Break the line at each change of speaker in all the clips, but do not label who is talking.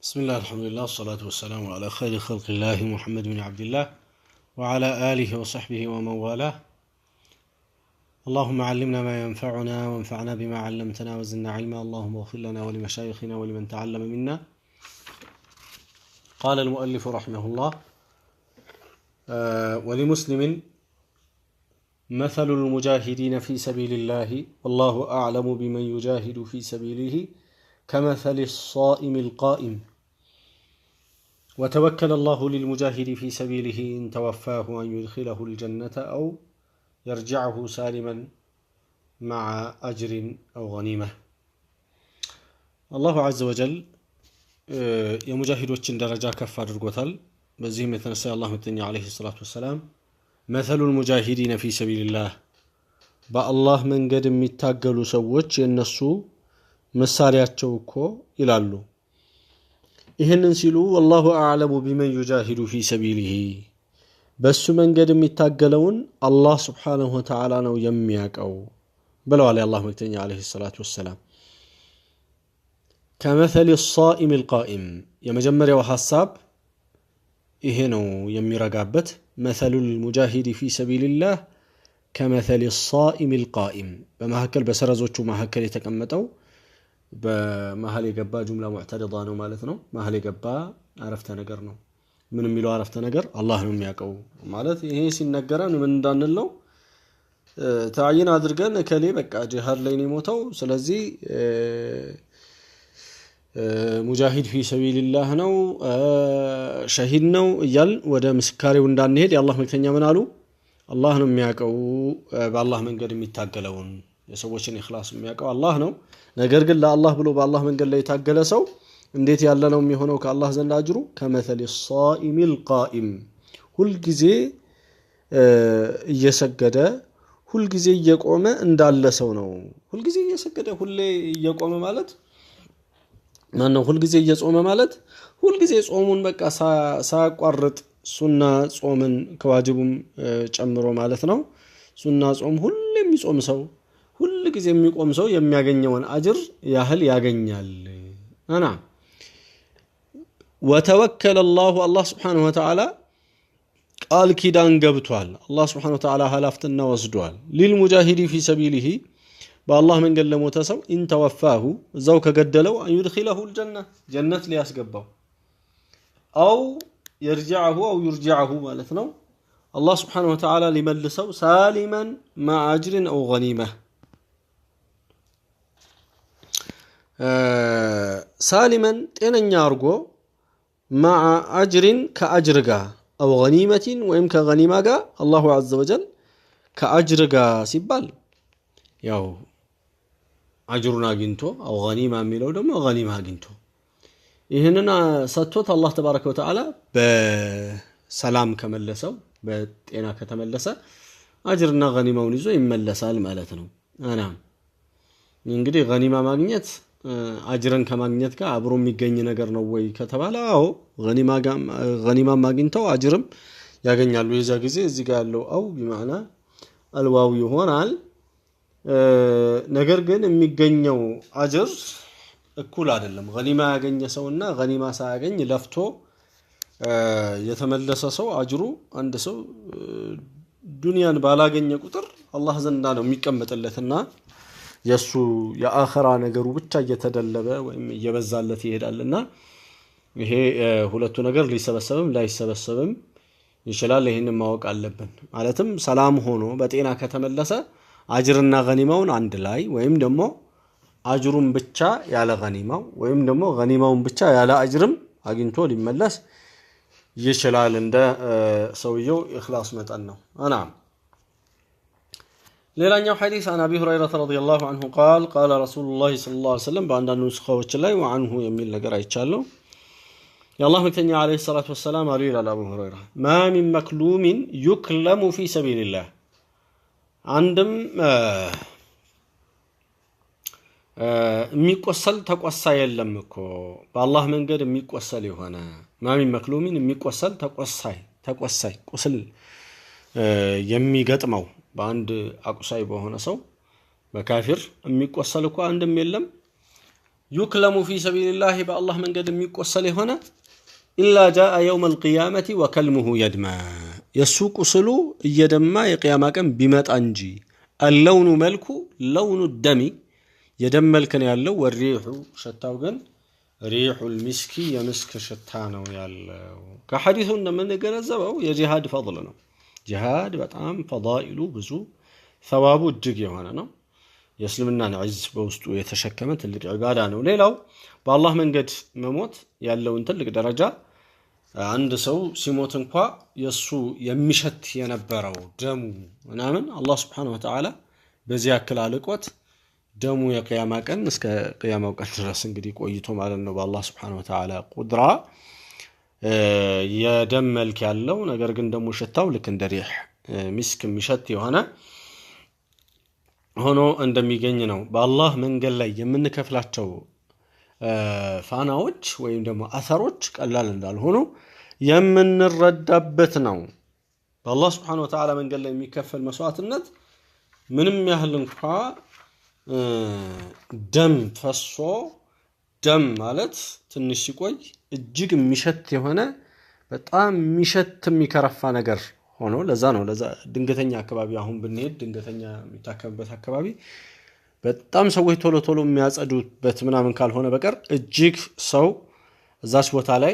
بسم الله الحمد لله والصلاة والسلام على خير خلق الله محمد بن عبد الله وعلى آله وصحبه ومن والاه. اللهم علمنا ما ينفعنا وانفعنا بما علمتنا وزدنا علما. اللهم اغفر لنا ولمشايخنا ولمن تعلم منا. قال المؤلف رحمه الله: ولمسلم: مثل المجاهدين في سبيل الله والله أعلم بمن يجاهد في سبيله كمثل الصائم القائم وتوكل الله للمجاهد في سبيله إن توفاه أن يدخله الجنة أو يرجعه سالما مع أجر أو غنيمة. الله عز وجل የሙጃሂዶችን ደረጃ ከፍ አድርጎታል። በዚህም የተነሳ አላህ መተኛ አለይሂ ሰላቱ ወሰላም مثل المجاهدين في سبيل الله በአላህ መንገድ የሚታገሉ ሰዎች የነሱ ምሳሌያቸው እኮ ይላሉ። ይሄንን ሲሉ والله اعلم بمن يجاهد في سبيله በሱ መንገድ የሚታገለውን አላህ Subhanahu Wa Ta'ala ነው የሚያቀው ብለዋል የአላህ መልእክተኛ አለይሂ ሰላቱ ወሰላም። كمثل الصائم القائم የመጀመሪያው ሐሳብ ይሄ ነው የሚረጋበት። مثل المجاهد في سبيل الله كمثل الصائم القائم በመሐከል በሰረዞቹ መሐከል የተቀመጠው በመሐል የገባ ጁምላ ሙዕተሪዳ ነው ማለት ነው። መሐል የገባ አረፍተ ነገር ነው። ምን የሚለው አረፍተ ነገር አላህ ነው የሚያቀው ማለት ይሄ ሲነገረን ምን እንዳንል ነው ተዓይን አድርገን ከሌ በቃ ጂሃድ ላይ ነው ሞተው ስለዚህ ሙጃሂድ في سبيل الله ነው ሸሂድ ነው እያል ወደ ምስካሬው እንዳንሄድ የአላህ መልእክተኛ ምን አሉ? አላህ ነው የሚያቀው በአላህ መንገድ የሚታገለውን የሰዎችን ኢኽላስ የሚያቀው አላህ ነው። ነገር ግን ለአላህ ብሎ በአላህ መንገድ ላይ የታገለ ሰው እንዴት ያለ ነው የሚሆነው ከአላህ ዘንድ አጅሩ? كمثل الصائم القائم ሁል ጊዜ እየሰገደ ሁል ጊዜ እየቆመ እንዳለ ሰው ነው። ሁል ጊዜ እየሰገደ ሁሌ እየቆመ ማለት ማነው? ሁል ጊዜ እየጾመ ማለት ሁል ጊዜ ጾሙን በቃ ሳያቋርጥ ሱና ጾምን ከዋጅቡም ጨምሮ ማለት ነው። ሱና ጾም ሁሌ የሚጾም ሰው ሁል ጊዜ የሚቆም ሰው የሚያገኘውን አጅር ያህል ያገኛል። አና وتوكل الله سبحانه وتعالى ቃል ኪዳን ገብቷል። አላህ Subhanahu Wa Ta'ala ሐላፍትና ወስዷል። للمجاهد في سبيله በአላህ መንገድ ለሞተ ሰው ኢን ተወፋሁ እዛው ከገደለው አን ይድኺለሁ الجنة ጀነት ሊያስገባው አው يرجعه أو يرجعه ማለት ነው። አላህ Subhanahu Wa Ta'ala ሊመልሰው ሳሊመን مع أجر أو غنيمة ሳሊመን ጤነኛ አርጎ مع أجر ከአጅር ጋር أو غنيمة ወይም ከغنيማ ጋር አላሁ عز وجل ከአጅር ጋር ሲባል ያው አጅሩን አግኝቶ أو غنيمة የሚለው ደግሞ غنيمة አግኝቶ ይሄንን ሰጥቶት አላህ ተባረከ ወተዓላ በሰላም ከመለሰው በጤና ከተመለሰ አጅርና غنيማውን ይዞ ይመለሳል ማለት ነው። አና እንግዲህ غنيማ ማግኘት አጅርን ከማግኘት ጋር አብሮ የሚገኝ ነገር ነው ወይ ከተባለ አዎ غنيማ ማግኝተው አጅርም ያገኛሉ። የዛ ጊዜ እዚህ ጋር ያለው አው በማዕና አልዋው ይሆናል። ነገር ግን የሚገኘው አጅር እኩል አይደለም። غنيማ ያገኘ ሰውና غنيማ ሳያገኝ ለፍቶ የተመለሰ ሰው አጅሩ አንድ ሰው ዱንያን ባላገኘ ቁጥር አላህ ዘንዳ ነው የሚቀመጥለትና የሱ የአኺራ ነገሩ ብቻ እየተደለበ ወይም እየበዛለት ይሄዳልና ይሄ ሁለቱ ነገር ሊሰበሰብም ላይሰበሰብም ይችላል። ይሄንን ማወቅ አለብን። ማለትም ሰላም ሆኖ በጤና ከተመለሰ አጅርና غنيማውን አንድ ላይ ወይም ደግሞ አጅሩን ብቻ ያለ غنيማው ወይም ደግሞ غنيማውን ብቻ ያለ አጅርም አግኝቶ ሊመለስ ይችላል እንደ ሰውየው ኢኽላስ መጠን ነው። አና ሌላኛው ሐዲስ عن ابي هريره رضي الله عنه قال قال رسول الله صلى الله عليه وسلم በአንዳንድ ንስኻዎች ላይ وعنه የሚል ነገር አይቻለሁ። የአላህ መልእክተኛ አለይሂ ሰላቱ ወሰላም አሉ ይላል አቡ ሁረይራ ما من مكلوم يكلم في سبيل الله አንድም የሚቆሰል ተቆሳ የለም እኮ በአላህ መንገድ የሚቆሰል የሆነ ما من مكلوم የሚቆሰል ተቆሳይ ቁስል የሚገጥመው በአንድ አቁሳይ በሆነ ሰው በካፊር የሚቆሰል እኮ አንድም የለም يكلم في سبيل الله بالله من قد يقصل هنا إلا جاء يوم القيامة وكلمه يدمى يسوق صلو يدمى يقياما كان بمت أنجي اللون ملكو لون الدم يدم ملكن يالو والريح شتاوغن ريح المسكي يمسك شتانو يالو كحديث من نجنزبو يجهاد فضلنا جهاد بطعم فضائله بزو ثوابه እጅግ የሆነ ነው የእስልምናን ዒዝ በውስጡ የተሸከመ ትልቅ ዒባዳ ነው ሌላው በአላህ መንገድ መሞት ያለውን ትልቅ ደረጃ አንድ ሰው ሲሞት እንኳን የሱ የሚሸት የነበረው ደሙ ምናምን አላህ Subhanahu Wa Ta'ala በዚህ ያክል አልቆት ደሙ የቂያማ ቀን እስከ ቂያማው ቀን ድረስ እንግዲህ ቆይቶ ማለት ነው በአላህ Subhanahu Wa Ta'ala ቁድራ የደም መልክ ያለው ነገር ግን ደሙ ሽታው ልክ እንደ ሪህ ሚስክ የሚሸት የሆነ ሆኖ እንደሚገኝ ነው በአላህ መንገድ ላይ የምንከፍላቸው ፋናዎች ወይም ደግሞ አሰሮች ቀላል እንዳልሆኑ የምንረዳበት ነው በአላህ Subhanahu Wa Ta'ala መንገድ ላይ የሚከፈል መስዋዕትነት ምንም ያህል እንኳን ደም ፈሶ ደም ማለት ትንሽ ሲቆይ እጅግ የሚሸት የሆነ በጣም የሚሸት የሚከረፋ ነገር ሆኖ ለዛ ነው ለዛ ድንገተኛ አካባቢ አሁን ብንሄድ ድንገተኛ የሚታከምበት አካባቢ በጣም ሰዎች ቶሎ ቶሎ የሚያጸዱበት ምናምን ካልሆነ በቀር እጅግ ሰው እዛስ ቦታ ላይ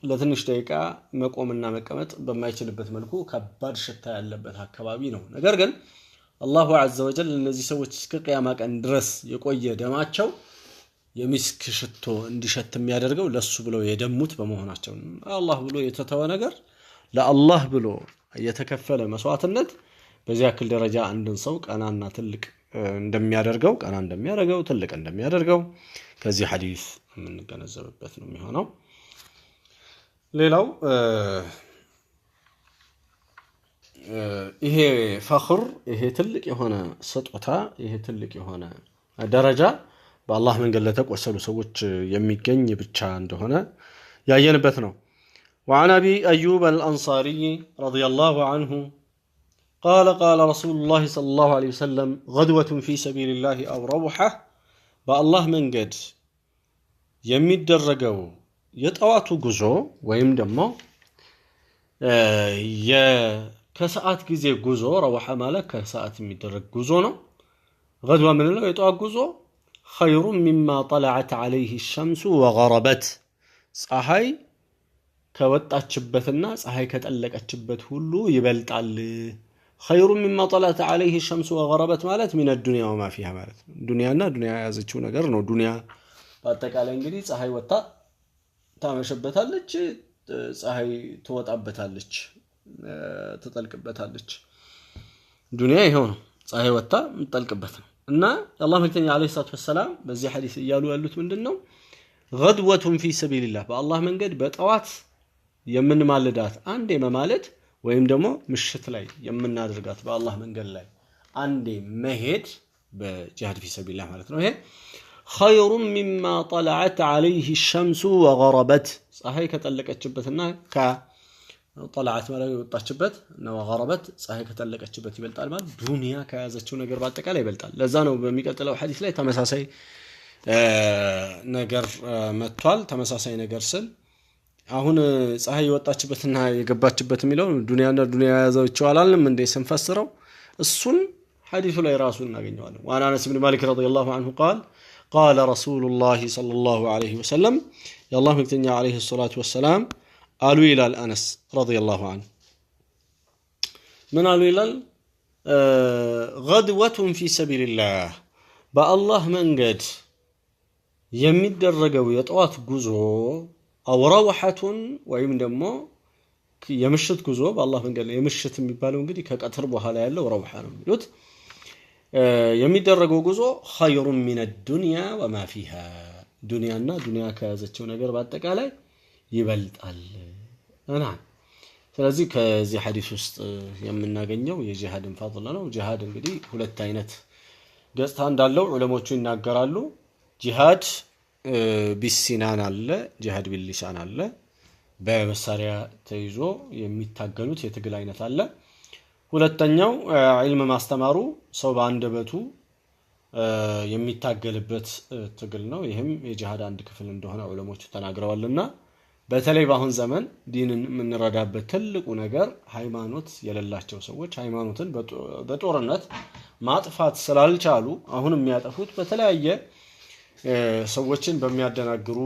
ለትንሽ ደቂቃ መቆምና መቀመጥ በማይችልበት መልኩ ከባድ ሽታ ያለበት አካባቢ ነው ነገር ግን አላሁ Azza wa Jalla እነዚህ ሰዎች እስከ ቂያማ ቀን ድረስ የቆየ ደማቸው የሚስክ ሽቶ እንዲሸት የሚያደርገው ለሱ ብለው የደሙት በመሆናቸው አላህ ብሎ የተተወ ነገር ለአላህ ብሎ የተከፈለ መስዋዕትነት በዚህ ያክል ደረጃ አንድን ሰው ቀናና ትልቅ እንደሚያደርገው ቀና እንደሚያደርገው ትልቅ እንደሚያደርገው ከዚህ ሐዲስ የምንገነዘብበት ነው የሚሆነው ሌላው ይሄ ፈኽር ይሄ ትልቅ የሆነ ስጦታ ይሄ ትልቅ የሆነ ደረጃ በአላህ መንገድ ለተቆሰሉ ሰዎች የሚገኝ ብቻ እንደሆነ ያየንበት ነው وعن أبي أيوب الأنصاري رضي الله عنه قال قال رسول الله صلى الله عليه وسلم غدوة في سبيل الله أو روحة بالله من قد يمد الرقو يتأواتو قزو ويمدمو كساعات كزي قزو روحة مالك كساعات يمد الرق قزونا غدوة من الله يتأوات قزو خير مما طلعت عليه الشمس وغربت صحي كوتاتشبتنا صحي كتألقاتشبت هلو يبلطال خير مما طلعت عليه الشمس وغربت مالت من الدنيا وما فيها مالت دنيانا دنيا ያዘችው ነገር ነው ዱንያ በአጠቃላይ እንግዲህ ፀሐይ ወጣ ታመሸበታለች ፀሐይ ትወጣበታለች ትጠልቅበታለች ዱንያ ይሄው ነው ፀሐይ ወጣ ምትጠልቅበት ነው እና አላህ መልክተኛ አለይሂ ሰላቱ ወሰለም በዚህ ሐዲስ ይያሉ ያሉት ምንድነው غدوة في سبيل الله በአላህ መንገድ በጠዋት የምንማልዳት አንዴ መማለድ ወይም ደግሞ ምሽት ላይ የምናደርጋት በአላህ መንገድ ላይ አንዴ መሄድ በጂሃድ في سبيل الله ማለት ነው ይሄ خير مما طلعت عليه الشمس وغربت ፀሐይ ከጠለቀችበትና طلعت ማለት ወጣችበት ነው غربت ፀሐይ ከጠለቀችበት ይበልጣል ማለት ዱንያ ከያዘችው ነገር በአጠቃላይ ይበልጣል ለዛ ነው በሚቀጥለው ሐዲስ ላይ ተመሳሳይ ነገር መጥቷል ተመሳሳይ ነገር ስል አሁን ፀሐይ ወጣችበትና የገባችበት የሚለው ዱንያና ዱንያ ያዘችው አላልንም እንዴ ስንፈስረው እሱን ሐዲሱ ላይ ራሱ እናገኘዋለን ዋና አነስ ኢብኑ ማሊክ ረዲየላሁ ዐንሁ قال قال رسول الله صلى الله عليه وسلم يا الله مكتنيا عليه الصلاة والسلام قالوا إلى الأنس رضي الله عنه من قالوا إلى غدوة في سبيل الله بالله من قد የሚደረገው የጧት ጉዞ አው ረውሐቱን ወይም ደግሞ የምሽት ጉዞ በአላህ መንገድ የምሽት የሚባለው እንግዲህ ከቀትር በኋላ ያለው ረውሐ ነው የሚሉት የሚደረገው ጉዞ خير من الدنيا وما فيها ዱንያና ዱንያ ከያዘችው ነገር በአጠቃላይ ይበልጣል እና ስለዚህ ከዚህ ሐዲስ ውስጥ የምናገኘው የጂሃድን ፈضል ነው ጂሃድ እንግዲህ ሁለት አይነት ገጽታ እንዳለው ዑለሞቹ ይናገራሉ ጂሃድ ቢሲናን አለ ጂሃድ ቢልሊሳን አለ በመሳሪያ ተይዞ የሚታገሉት የትግል አይነት አለ ሁለተኛው ዒልም ማስተማሩ ሰው በአንደበቱ የሚታገልበት ትግል ነው። ይህም የጂሃድ አንድ ክፍል እንደሆነ ዑለሞቹ ተናግረዋልና በተለይ በአሁን ዘመን ዲንን የምንረዳበት ትልቁ ነገር ሃይማኖት የሌላቸው ሰዎች ሃይማኖትን በጦርነት ማጥፋት ስላልቻሉ አሁን የሚያጠፉት በተለያየ ሰዎችን በሚያደናግሩ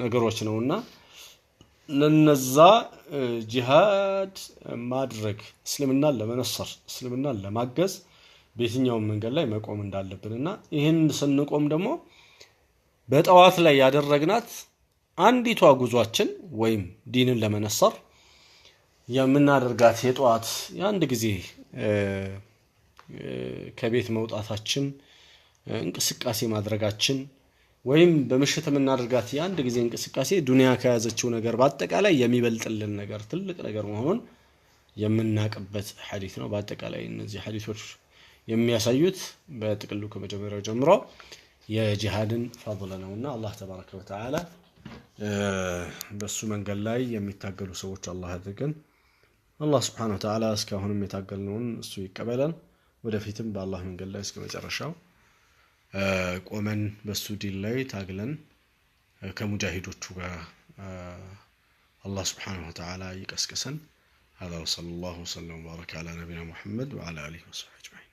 ነገሮች ነውና ለነዛ ጂሃድ ማድረግ እስልምናን ለመነሰር እስልምናን ለማገዝ በየትኛውም መንገድ ላይ መቆም እንዳለብንና ይህን ስንቆም ደግሞ በጠዋት ላይ ያደረግናት አንዲቷ ጉዟችን ወይም ዲንን ለመነሰር የምናደርጋት የጠዋት የአንድ ጊዜ ከቤት መውጣታችን እንቅስቃሴ ማድረጋችን ወይም በመሸት የምናደርጋት የአንድ ጊዜ እንቅስቃሴ ዱንያ ከያዘችው ነገር በአጠቃላይ የሚበልጥልን ነገር ትልቅ ነገር መሆኑን የምናቅበት ሐዲስ ነው። በአጠቃላይ እነዚህ ሐዲሶች የሚያሳዩት በጥቅሉ ከመጀመሪያው ጀምሮ የጂሃድን ፈضል ነውና አላህ ተባረከ ወተዓላ በሱ መንገድ ላይ የሚታገሉ ሰዎች አላህ አድርገን። አላህ Subhanahu Wa Ta'ala እስካሁንም የታገልነውን እሱ ይቀበለን። ወደፊትም በአላህ መንገድ ላይ እስከ መጨረሻው ቆመን በሱ ዲን ላይ ታግለን ከሙጃሂዶቹ ጋር አላህ Subhanahu Wa Ta'ala ይቀስቅሰን። هذا وصلى الله وسلم وبارك على نبينا محمد وعلى آله وصحبه أجمعين.